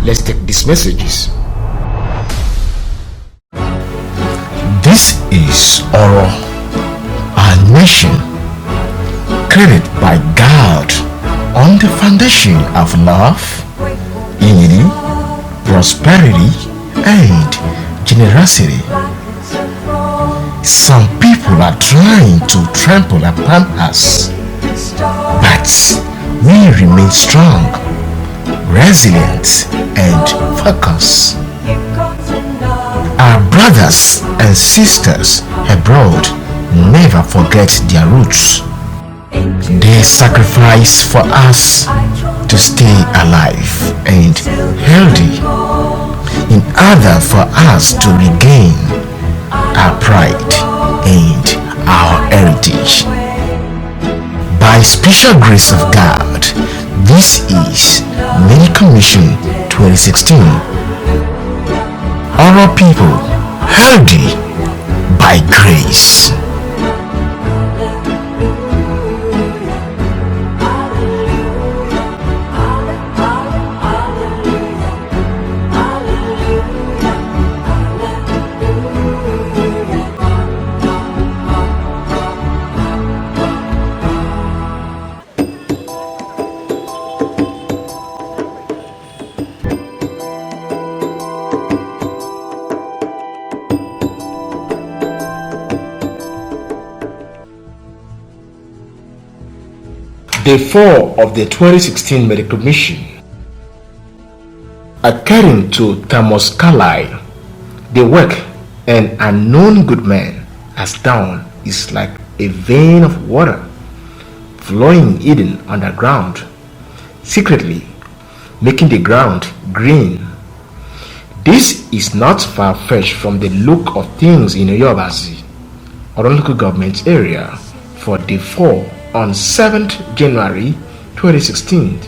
Let's take these messages. This is Oro, our nation, created by God on the foundation of love, unity, prosperity, and generosity. Some people are trying to trample upon us, but we remain strong, resilient, and focused. Our brothers and sisters abroad never forget their roots. They sacrifice for us to stay alive and healthy in order for us to regain our pride and our heritage. By special grace of God, this is Medical Mission 2016. Our people healthy by grace. Day 4 of the 2016 Medical Mission. According to Thomas Carlyle, the work an unknown good man has done is like a vein of water flowing hidden underground, secretly making the ground green. This is not far-fetched from the look of things in Oyobasi, Oron local government area, for Day 4 on 7th January 2016.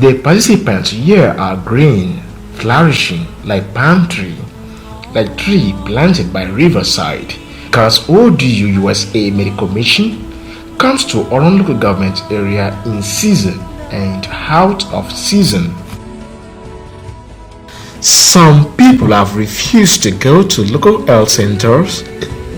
The participants here are green, flourishing like palm tree, like tree planted by riverside, because ODU2016 Medical Mission comes to Oron local government area in season and out of season. Some people have refused to go to local health centers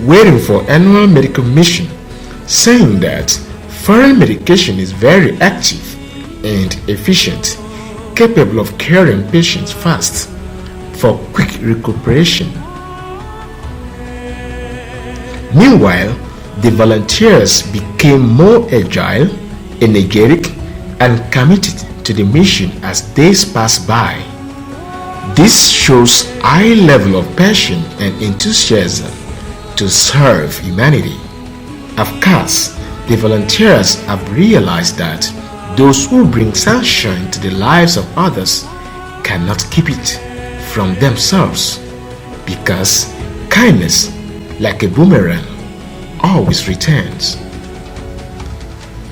waiting for annual medical mission, saying that foreign medication is very active and efficient, capable of curing patients fast for quick recuperation. Meanwhile, the volunteers became more agile, energetic, and committed to the mission as days passed by. This shows high level of passion and enthusiasm to serve humanity. Of course, the volunteers have realized that those who bring sunshine to the lives of others cannot keep it from themselves, because kindness, like a boomerang, always returns.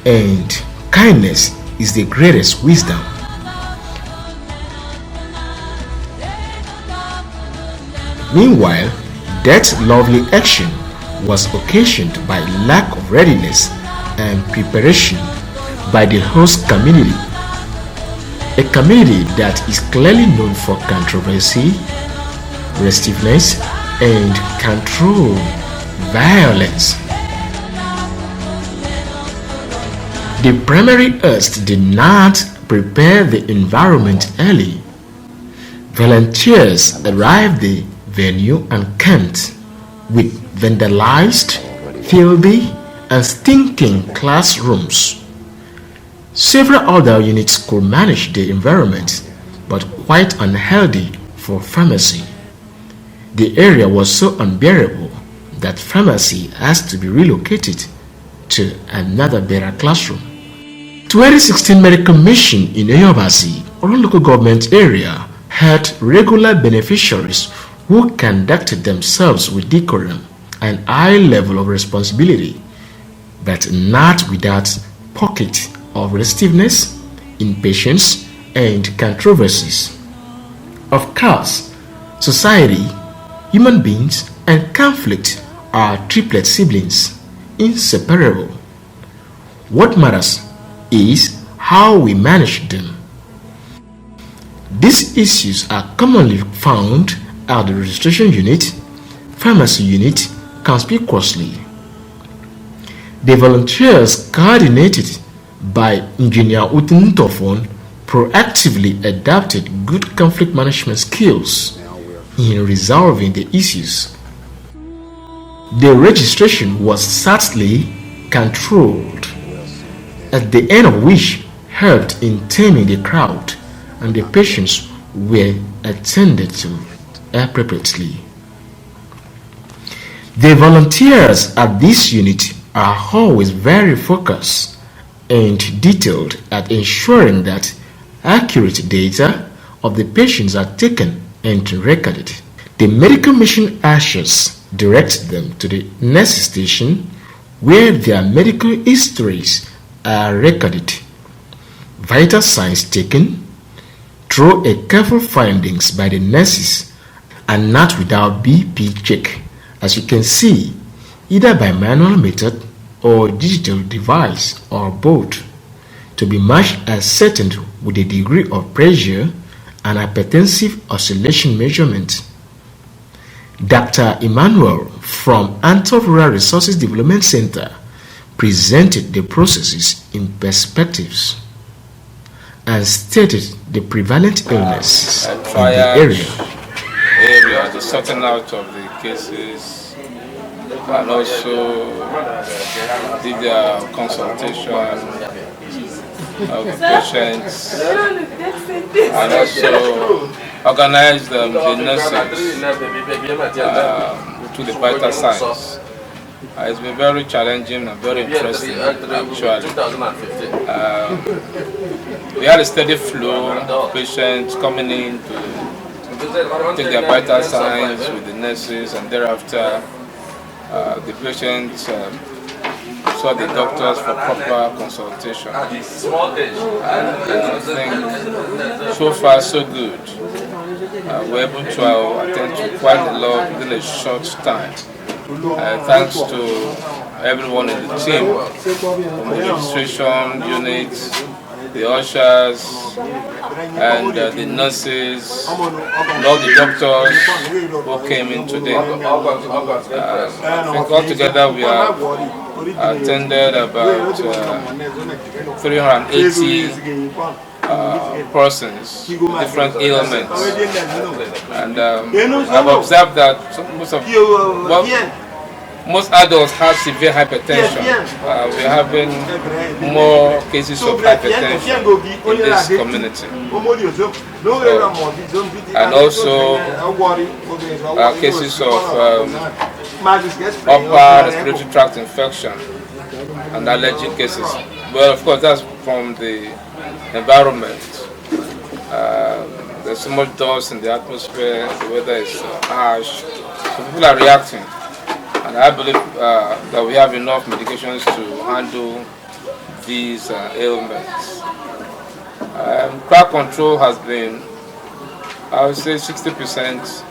And kindness is the greatest wisdom. Meanwhile, that lovely action was occasioned by lack of readiness and preparation by the host community, a community that is clearly known for controversy, restiveness, and controlled violence. The primary host did not prepare the environment early. Volunteers arrived the venue and camped with vandalized, filthy, and stinking classrooms. Several other units could manage the environment, but quite unhealthy for pharmacy. The area was so unbearable that pharmacy has to be relocated to another better classroom. 2016 Medical Mission in Oyobasi, Oron local government area, had regular beneficiaries who conducted themselves with decorum and high level of responsibility, but not without pocket of restiveness, impatience, and controversies. Of course, society, human beings, and conflict are triplet siblings, inseparable. What matters is how we manage them. These issues are commonly found at the registration unit, pharmacy unit conspicuously. The volunteers, coordinated by Engineer Utin Tofon, proactively adapted good conflict management skills in resolving the issues. The registration was certainly controlled, at the end of which helped in taming the crowd, and the patients were attended to appropriately. The volunteers at this unit are always very focused and detailed at ensuring that accurate data of the patients are taken and recorded. The medical mission ushers direct them to the nurse station where their medical histories are recorded, vital signs taken, through a careful findings by the nurses, and not without BP check, as you can see, either by manual method or digital device or both, to be matched and ascertained with a degree of pressure and hypertensive oscillation measurement. Dr. Emmanuel from Antwerp Rural Resources Development Center presented the processes in perspectives and stated the prevalent illness in the area, the sorting out of the cases, and also did the consultation of the patients, and also organized the nurses to the vital signs. It's been very challenging and very interesting, actually. We had a steady flow of patients coming in to take their vital signs with the nurses, and thereafter the patients saw the doctors for proper consultation. And I think so far so good. We're able to attend to quite a lot within a short time. Thanks to everyone in the team, from the registration units, the ushers, and the nurses, and all the doctors who came in today. I think altogether we have attended about 380 persons, different ailments, and I've observed that most adults have severe hypertension. We're having more cases of hypertension in this community. And also cases of upper respiratory tract infection and allergic cases. Well, of course, that's from the environment. There's so much dust in the atmosphere, the weather is harsh, so people are reacting. And I believe that we have enough medications to handle these ailments. Crowd control has been, I would say, 60%.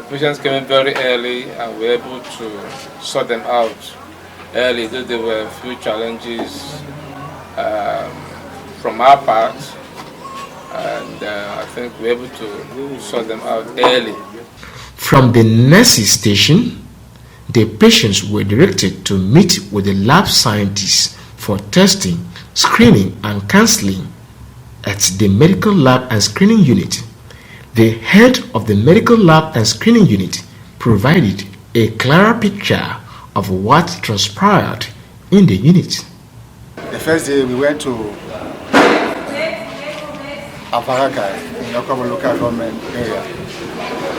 Patients came in very early and we were able to sort them out early, though there were a few challenges from our part, and I think we were able to sort them out early. From the nurses station, the patients were directed to meet with the lab scientists for testing, screening, and counseling at the medical lab and screening unit. The head of the medical lab and screening unit provided a clearer picture of what transpired in the unit. The first day we went to Aparaka in Yokobo local government area.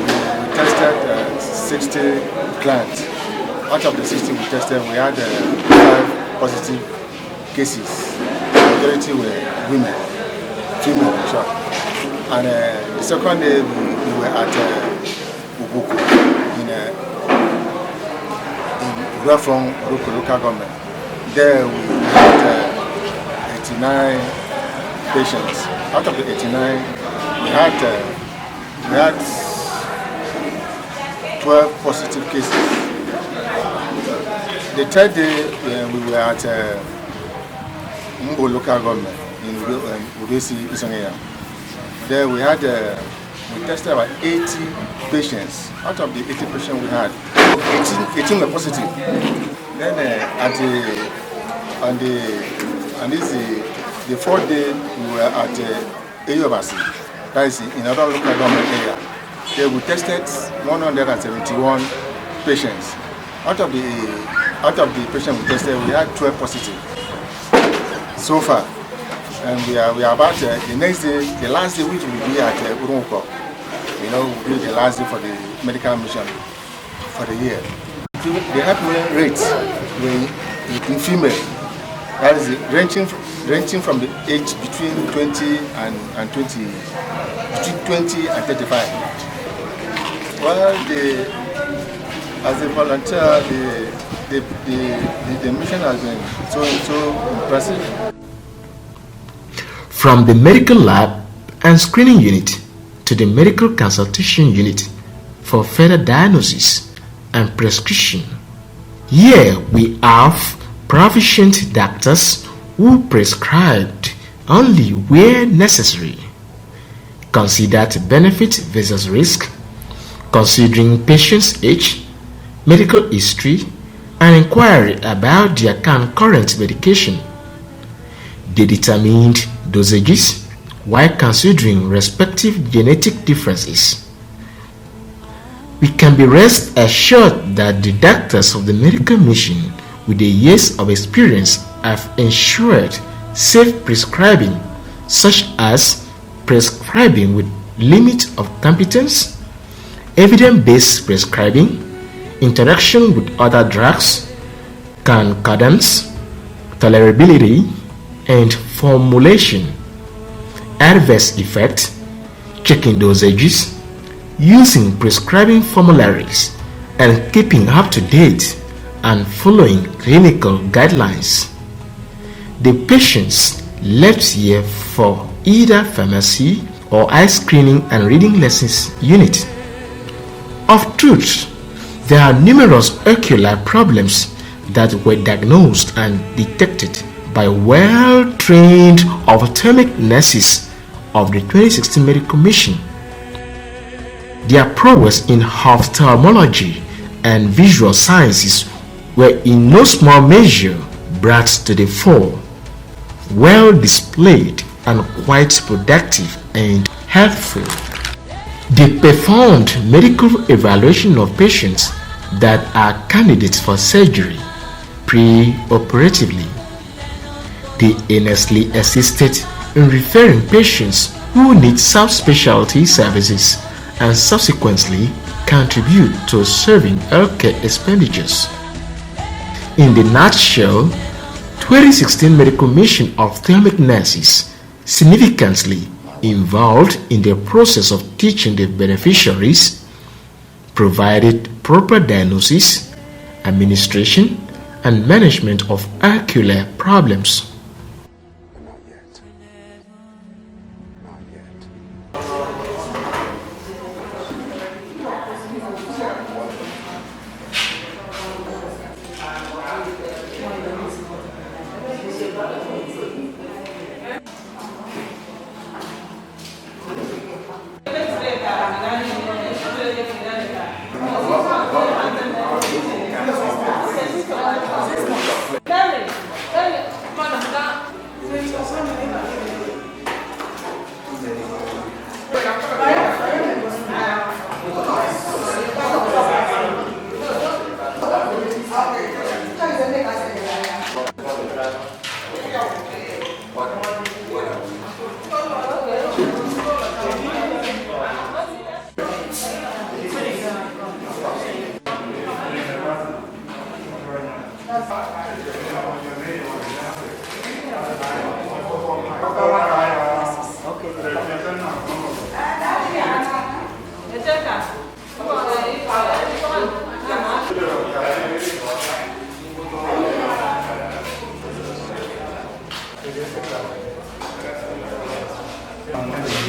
We tested 60 clients. Out of the 60 we tested, we had 5 positive cases. The majority were women, female in short. And the second day we were at Ubuku in Urafong local government. There we had 89 patients. Out of the 89, we had 12 positive cases. The third day we were at Mbo local government in Udesi Isongeya. There we tested about 80 patients. Out of the 80 patients we had, 18 were positive. Then the fourth day we were at AUBASI, that is in another local government area. There we tested 171 patients. Out of the patients we tested, we had 12 positive so far. And we are about the next day, the last day, which will be at Urunko. Will be the last day for the medical mission for the year. The happiness rates in female, that is ranging from the age between 20 and 20, between 20 and 35. Well, as a volunteer, the mission has been so impressive. From the medical lab and screening unit to the medical consultation unit for further diagnosis and prescription. Here we have proficient doctors who prescribed only where necessary. Considered benefit versus risk, considering patient's age, medical history, and inquiry about their concurrent medication. They determined dosages while considering respective genetic differences. We can be rest assured that the doctors of the medical mission with the years of experience have ensured safe prescribing, such as prescribing with limit of competence, evidence-based prescribing, interaction with other drugs, concordance, tolerability, and formulation, adverse effect, checking dosages, using prescribing formularies, and keeping up to date and following clinical guidelines. The patients left here for either pharmacy or eye screening and reading lessons unit. Of truth, there are numerous ocular problems that were diagnosed and detected by well-trained ophthalmic nurses of the 2016 Medical Mission. Their prowess in ophthalmology and visual sciences were in no small measure brought to the fore, well displayed and quite productive and helpful. They performed medical evaluation of patients that are candidates for surgery pre-operatively. They earnestly assisted in referring patients who need subspecialty services and subsequently contribute to serving healthcare expenditures. In the nutshell, 2016 Medical Mission ophthalmic nurses significantly involved in the process of teaching the beneficiaries, provided proper diagnosis, administration, and management of ocular problems.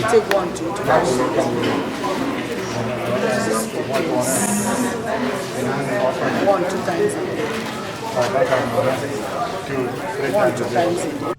Take 1, 2, 3, 4, 1, 2 times. 1, 2 times.